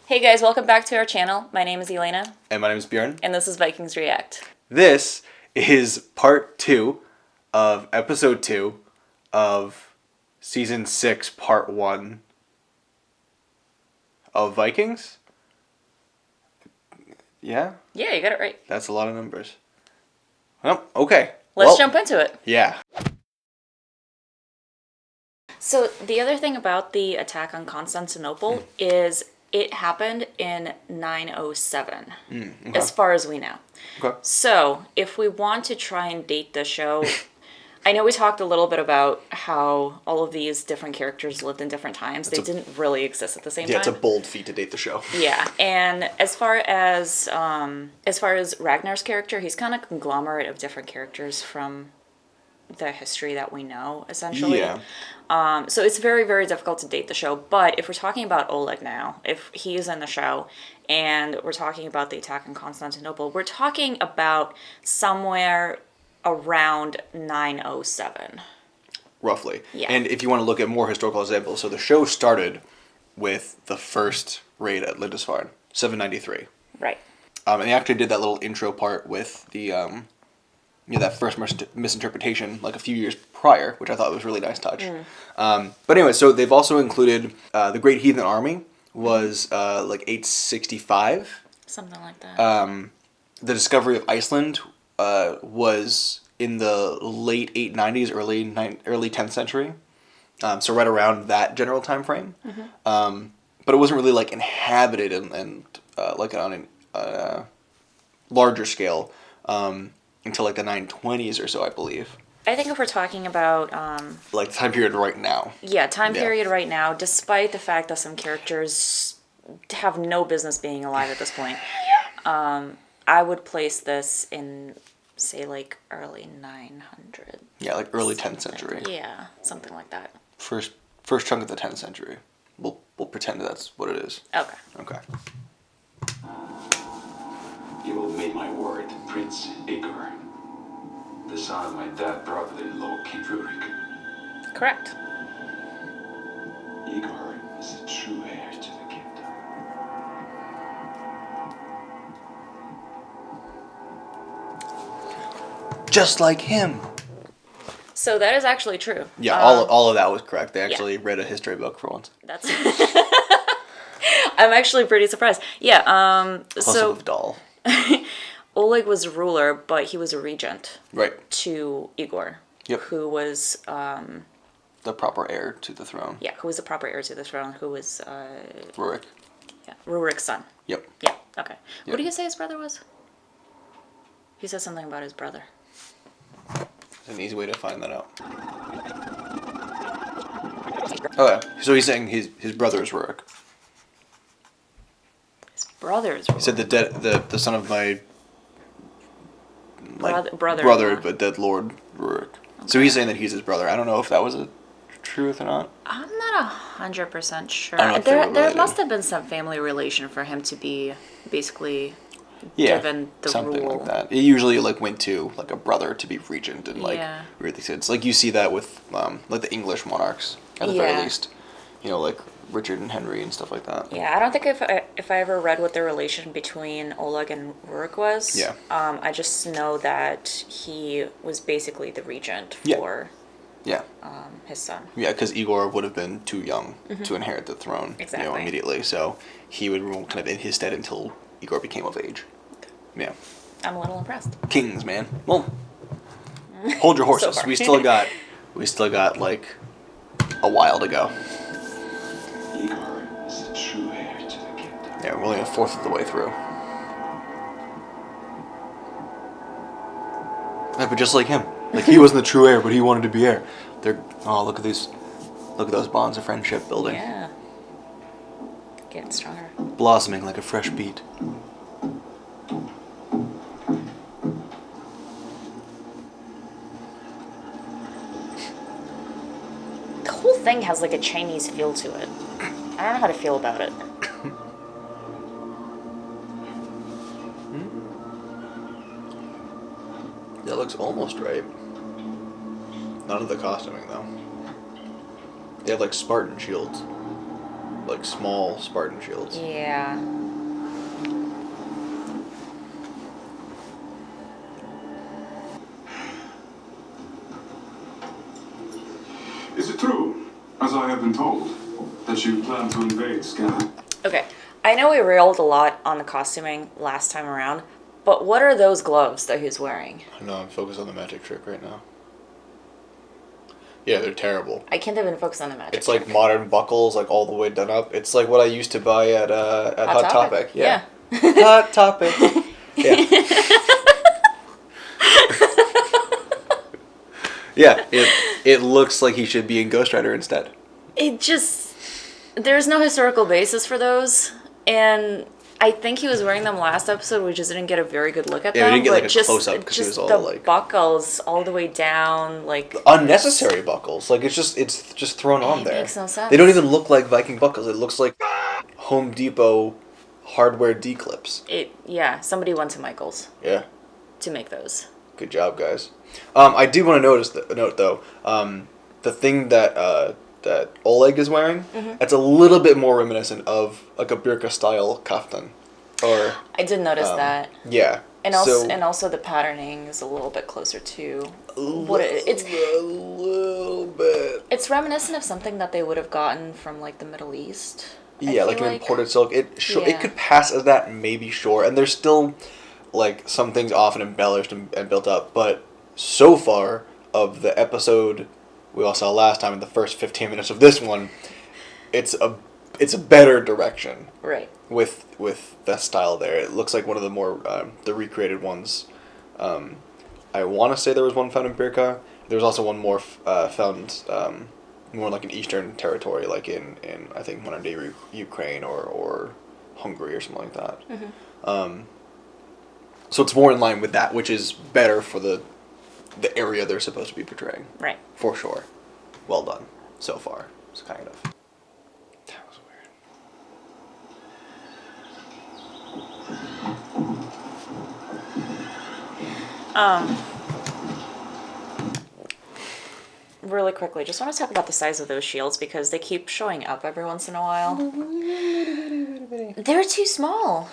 Hey guys, welcome back to our channel. My name is Elena. And my name is Bjorn. And this is Vikings React. This is part 2 of episode 2 of season 6, part 1 of Vikings? Yeah? Yeah, you got it right. That's a lot of numbers. Well, okay. Let's jump into it. Yeah. So the other thing about the attack on Constantinople is it happened in 907, as far as we know. Okay. So if we want to try and date the show, I know we talked a little bit about how all of these different characters lived in different times. They didn't really exist at the same time. Yeah, it's a bold feat to date the show. Yeah, and as far as Ragnar's character, he's kind of a conglomerate of different characters from the history that we know, essentially. Yeah. So it's very, very difficult to date the show. But if we're talking about Oleg now, if he is in the show, and we're talking about the attack on Constantinople, we're talking about somewhere around 907. Roughly. Yeah. And if you want to look at more historical examples, so the show started with the first raid at Lindisfarne, 793. Right. And they actually did that little intro part with the, that first misinterpretation like a few years prior, which I thought was a really nice touch. But anyway, so they've also included the Great Heathen Army was like 865. Something like that. The discovery of Iceland was in the late 890s, early 10th century. So right around that general time frame. But it wasn't really like inhabited and like on a larger scale until like the 920s or so, I believe. I think if we're talking about Like the time period right now. Yeah, period right now, despite the fact that some characters have no business being alive at this point, I would place this in, say, like early 900. Yeah, like early 10th century. Yeah, something like that. First chunk of the 10th century. We'll pretend that's what it is. Okay. Okay. You will meet my word, Prince Igor, the son of my dead brother-in-law, King Rurik. Correct. Igor is the true heir to the kingdom. Just like him. So that is actually true. Yeah, all of that was correct. They actually read a history book for once. That's. I'm actually pretty surprised. Yeah. Plus So of doll. Oleg was a ruler, but he was a regent. Right. To Igor. Yep. Who was The proper heir to the throne. Yeah, who was the proper heir to the throne? Who was Rurik. Yeah, Rurik's son. Yep. Yeah. Okay. Yep. What do you say his brother was? He said something about his brother. There's an easy way to find that out. Oh yeah. So he's saying his brother is Rurik. His brother is. He said the son of my brother, but dead Lord Rurik. Okay. So he's saying that he's his brother. I don't know if that was a truth or not. I'm not 100% sure. I don't know if there must have been some family relation for him to be basically given the something rule. like that. It usually like went to like a brother to be regent and like weird things. It's like you see that with like the English monarchs at the very least. You know, like Richard and Henry and stuff like that. Yeah, I don't think if I ever read what the relation between Oleg and Rurik was. Yeah. I just know that he was basically the regent for his son. Yeah, because Igor would have been too young to inherit the throne immediately. So he would rule kind of in his stead until Igor became of age. Yeah. I'm a little impressed. Kings, man. Well, hold your horses. So far. we still got like a while to go. Igor is the true heir to the kingdom. Yeah, we're only a fourth of the way through. Yeah, but just like him. Like he wasn't the true heir, but he wanted to be heir. Look at those bonds of friendship building. Yeah. Getting stronger. Blossoming like a fresh beet. The whole thing has like a Chinese feel to it. I don't know how to feel about it. That looks almost right. None of the costuming though. They have like Spartan shields. like small Spartan shields. Yeah. Is it true, as I have been told, that you plan to invade Skál? Okay. I know we railed a lot on the costuming last time around, but what are those gloves that he's wearing? No, I'm focused on the magic trick right now. Yeah, they're terrible. I can't even focus on the magic It's like trick. modern buckles, like all the way done up. It's like what I used to buy at Hot Topic. Yeah. Hot Topic. Yeah. Yeah, it looks like he should be in Ghost Rider instead. It just, there's no historical basis for those, and I think he was wearing them last episode. We just didn't get a very good look at Yeah, we them. didn't get, but like, a just, close-up 'cause it just was all, the like- buckles all the way down, like Unnecessary buckles. Like it's just thrown on It there. makes no sense. They don't even look like Viking buckles. It looks like Home Depot hardware D-clips. Yeah, somebody went to Michael's Yeah. to make those. Good job, guys. I do want to note though, the thing that that Oleg is wearing, it's a little bit more reminiscent of like a Birka style kaftan, or I did notice that, yeah, and also the patterning is a little bit closer to what it's. a little bit. It's reminiscent of something that they would have gotten from like the Middle East. I Yeah, like feel an imported silk. It Yeah. could pass as that, maybe, sure, and there's still like some things often embellished and built up, but so far of the episode we all saw last time in the first 15 minutes of this one, it's a better direction Right. with that style there. It looks like one of the more the recreated ones. I want to say there was one found in Birka. There was also one more found more like in Eastern territory, like in I think modern day Ukraine or Hungary or something like that. So it's more in line with that, which is better for the area they're supposed to be portraying. Right. For sure. Well done so far. It's kind of. That was weird. Really quickly, just want to talk about the size of those shields because they keep showing up every once in a while. They're too small.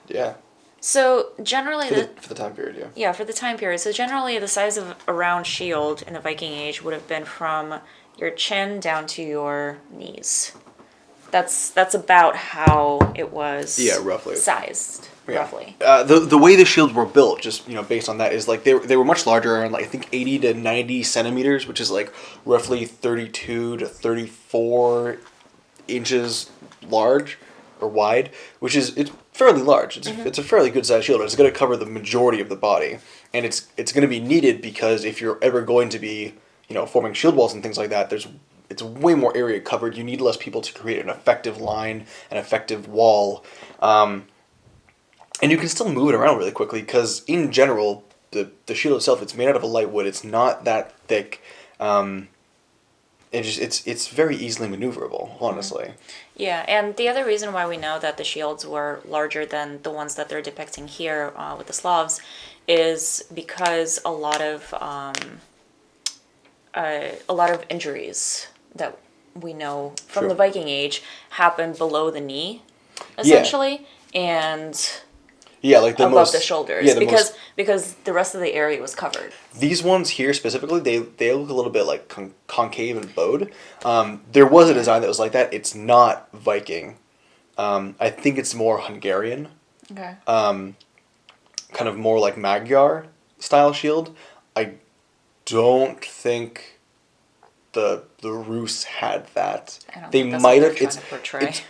Yeah. So generally, For the time period, yeah. yeah, for the time period. So generally, the size of a round shield in the Viking Age would have been from your chin down to your knees. That's about how it was. Yeah, roughly. Sized. Yeah. Roughly. The way the shields were built, just based on that, is like they were much larger, around like I think 80 to 90 centimeters, which is like roughly 32 to 34 inches large or wide, which is it's fairly large. It's a fairly good sized shield. It's going to cover the majority of the body, and it's going to be needed because if you're ever going to be forming shield walls and things like that, it's way more area covered. You need less people to create an effective line, an effective wall. And you can still move it around really quickly because, in general, the shield itself, it's made out of a light wood. It's not that thick. It's very easily maneuverable, honestly. Yeah, and the other reason why we know that the shields were larger than the ones that they're depicting here with the Slavs is because a lot of injuries that we know from True. the Viking Age happened below the knee, essentially, and Yeah, like the above most the shoulders, Yeah, because the rest of the area was covered. These ones here specifically, they look a little bit like concave and bowed. There was a design that was like that. It's not Viking. I think it's more Hungarian. Okay. Kind of more like Magyar style shield. I don't think the Rus had that. I don't They think that's might what have. they're trying to portray.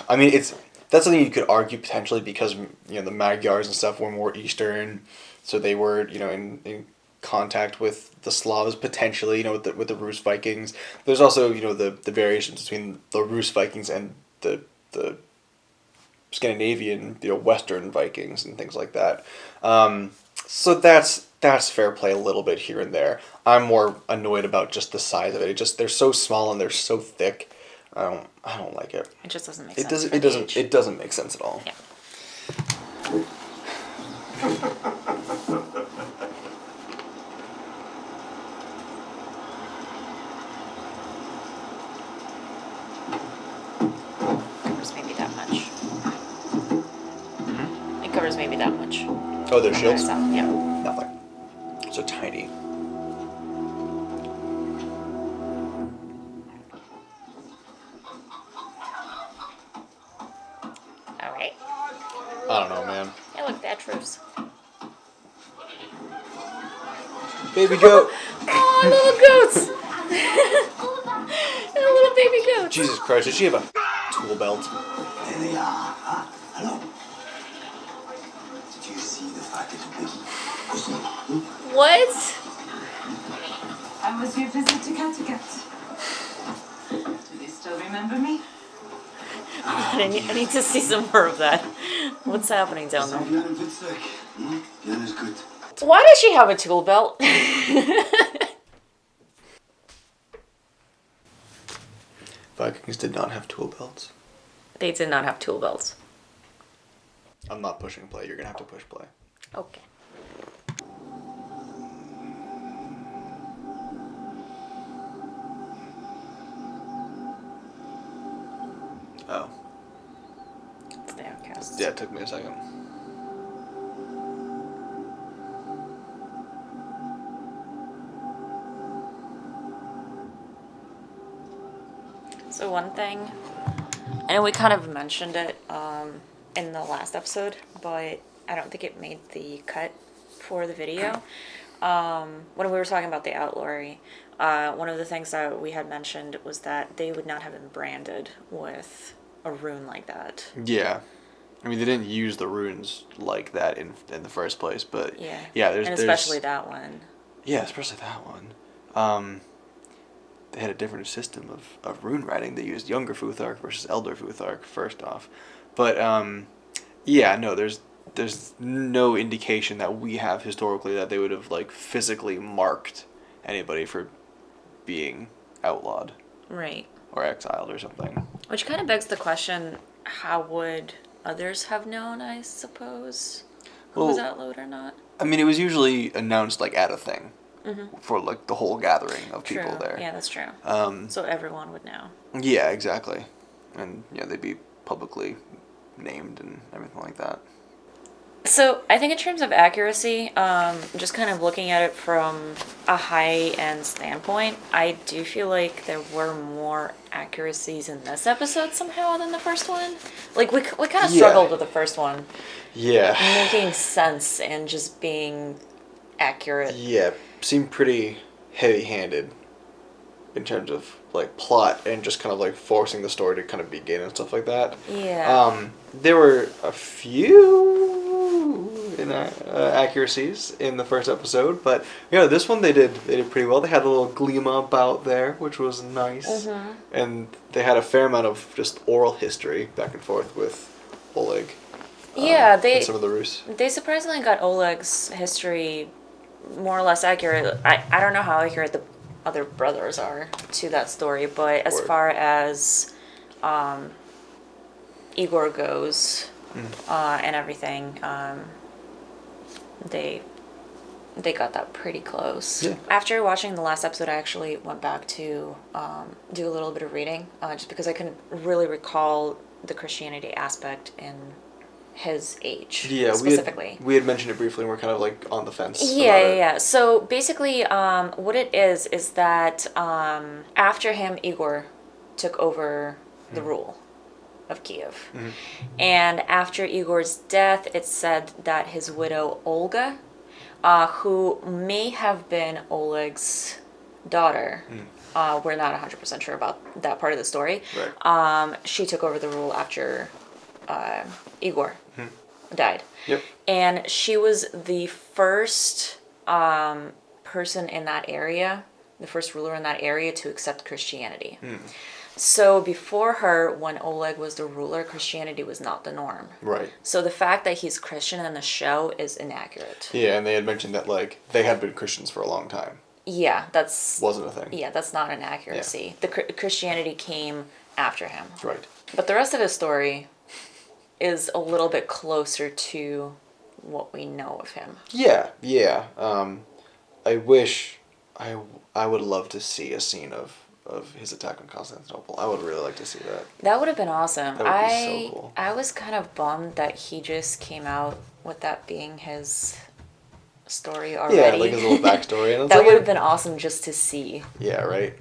I mean, that's something you could argue potentially because the Magyars and stuff were more Eastern, so they were in contact with the Slavs potentially with the Rus Vikings. There's also the variations between the Rus Vikings and the Scandinavian Western Vikings and things like that. So that's fair play a little bit here and there. I'm more annoyed about just the size of it. They're so small and they're so thick. I don't like it. It just doesn't make It sense. doesn't. It doesn't make sense at all. Yeah. covers maybe that much. Oh, their shields? Yeah. Nothing. So tiny. All right. I don't know, man. Hey, look, that truce. Baby goat. Oh, little goats. A little baby goats. Jesus Christ, did she have a tool belt? There they are. Ah, hello. Did you see the fat little piggy? What? How was your visit to Kattegat? Do they still remember me? I need to see some more of that. What's happening down there? Björn Witzek. Björn is good. Why does she have a tool belt? Vikings did not have tool belts. They did not have tool belts. I'm not pushing play. You're gonna have to push play. Okay. Oh. It's the Outcasts. Yeah, it took me a second. So one thing, I know we kind of mentioned it in the last episode, but I don't think it made the cut for the video. When we were talking about the outlawry, one of the things that we had mentioned was that they would not have been branded with a rune like that. Yeah. I mean, they didn't use the runes like that in the first place, but Yeah. yeah, and especially that one. Yeah, especially that one. They had a different system of rune writing. They used younger Futhark versus elder Futhark, first off. But, yeah, no, there's no indication that we have historically that they would have, like, physically marked anybody for being outlawed. Right. Or exiled or something. Which kind of begs the question, how would others have known, I suppose, who was outlawed or not? I mean, it was usually announced, like, at a thing. Mm-hmm. For, like, the whole gathering of people there. Yeah, that's true. So everyone would know. Yeah, exactly. And, yeah, they'd be publicly named and everything like that. So I think in terms of accuracy, just kind of looking at it from a high-end standpoint, I do feel like there were more accuracies in this episode somehow than the first one. Like, we kind of struggled with the first one. Yeah. Making sense and just being accurate. Yeah, seemed pretty heavy-handed in terms of, like, plot and just kind of, like, forcing the story to kind of begin and stuff like that. Yeah. There were a few inaccuracies in the first episode, but, yeah, this one they did pretty well. They had a little Gleema bout there, which was nice. Mm-hmm. And they had a fair amount of just oral history back and forth with Oleg. Yeah, and some of the Rus. They surprisingly got Oleg's history more or less accurate. I don't know how accurate the other brothers are to that story, but as far as Igor goes and everything, they got that pretty close. Yeah. After watching the last episode, I actually went back to do a little bit of reading, just because I couldn't really recall the Christianity aspect in his age, specifically. We had mentioned it briefly and we're kind of like on the fence. Yeah. So basically, what it is that after him, Igor took over the rule of Kiev. Mm-hmm. And after Igor's death, it's said that his widow, Olga, who may have been Oleg's daughter, we're not 100% sure about that part of the story, right. She took over the rule after Igor died. Yep. And she was the first person in that area, the first ruler in that area to accept Christianity. So before her, when Oleg was the ruler, Christianity was not the norm. Right. So the fact that he's Christian in the show is inaccurate. Yeah, and they had mentioned that, like, they had been Christians for a long time. Yeah, that's... Wasn't a thing. Yeah, that's not an accuracy. Yeah. The Christianity came after him. Right. But the rest of his story is a little bit closer to what we know of him. Yeah. I wish... I would love to see a scene of of his attack on Constantinople. I would really like to see that. That would have been awesome. That would be so cool. I was kind of bummed that he just came out with that being his story already. Yeah, like his little backstory. And it's That like would have been awesome just to see. Yeah, right?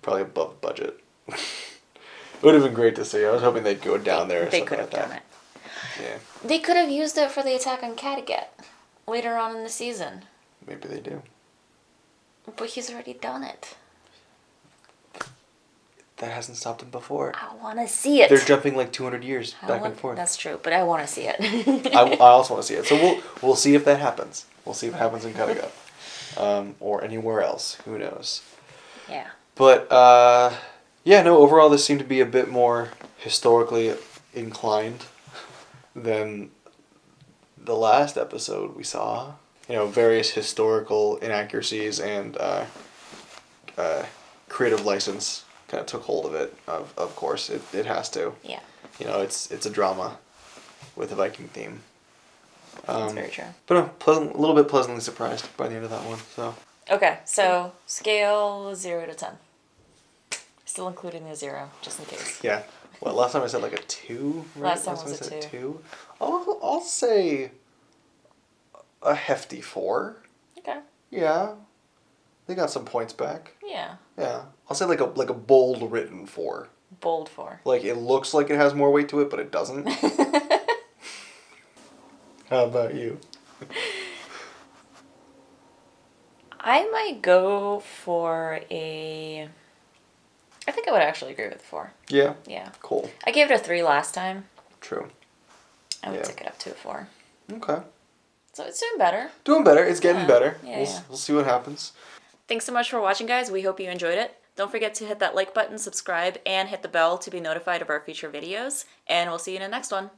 Probably above budget. It would have been great to see. I was hoping they'd go down there or They something could have like done that. it. Yeah, They could have used it for the attack on Kattegat later on in the season. maybe they do. But he's already done it. That hasn't stopped them before. I want to see it. They're jumping like 200 years back and forth. That's true, but I want to see it. I also want to see it. So we'll see if that happens. We'll see if it happens in Kattegat. Or anywhere else. Who knows? Yeah. But, yeah, no, overall this seemed to be a bit more historically inclined than the last episode we saw. You know, various historical inaccuracies and creative license kind of took hold of it. Of course, it has to. Yeah. You know, it's a drama with a Viking theme. That's very true. But a little bit pleasantly surprised by the end of that one. So Okay, so scale 0 to 10. Still including the 0, just in case. yeah, well, last time I said like a 2. Right? Last time was a 2. I'll say a hefty 4. Okay. Yeah, they got some points back. Yeah. Yeah, I'll say like a bold written 4. Bold 4. Like it looks like it has more weight to it, but it doesn't. How about you? I might go for a... I think I would actually agree with 4. Yeah. Yeah. Cool. I gave it a 3 last time. True. I would Yeah. take it up to a 4. Okay. So it's doing better. Doing better. It's getting Yeah. better. Yeah, We'll yeah. we'll see what happens. Thanks so much for watching, guys. We hope you enjoyed it. Don't forget to hit that like button, subscribe, and hit the bell to be notified of our future videos. And we'll see you in the next one.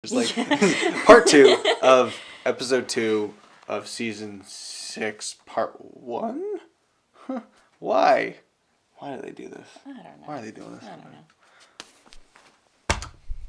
It's like part 2 of episode 2 of season 6, part 1? Huh. Why? Why do they do this? I don't know. Why are they doing this? I don't know.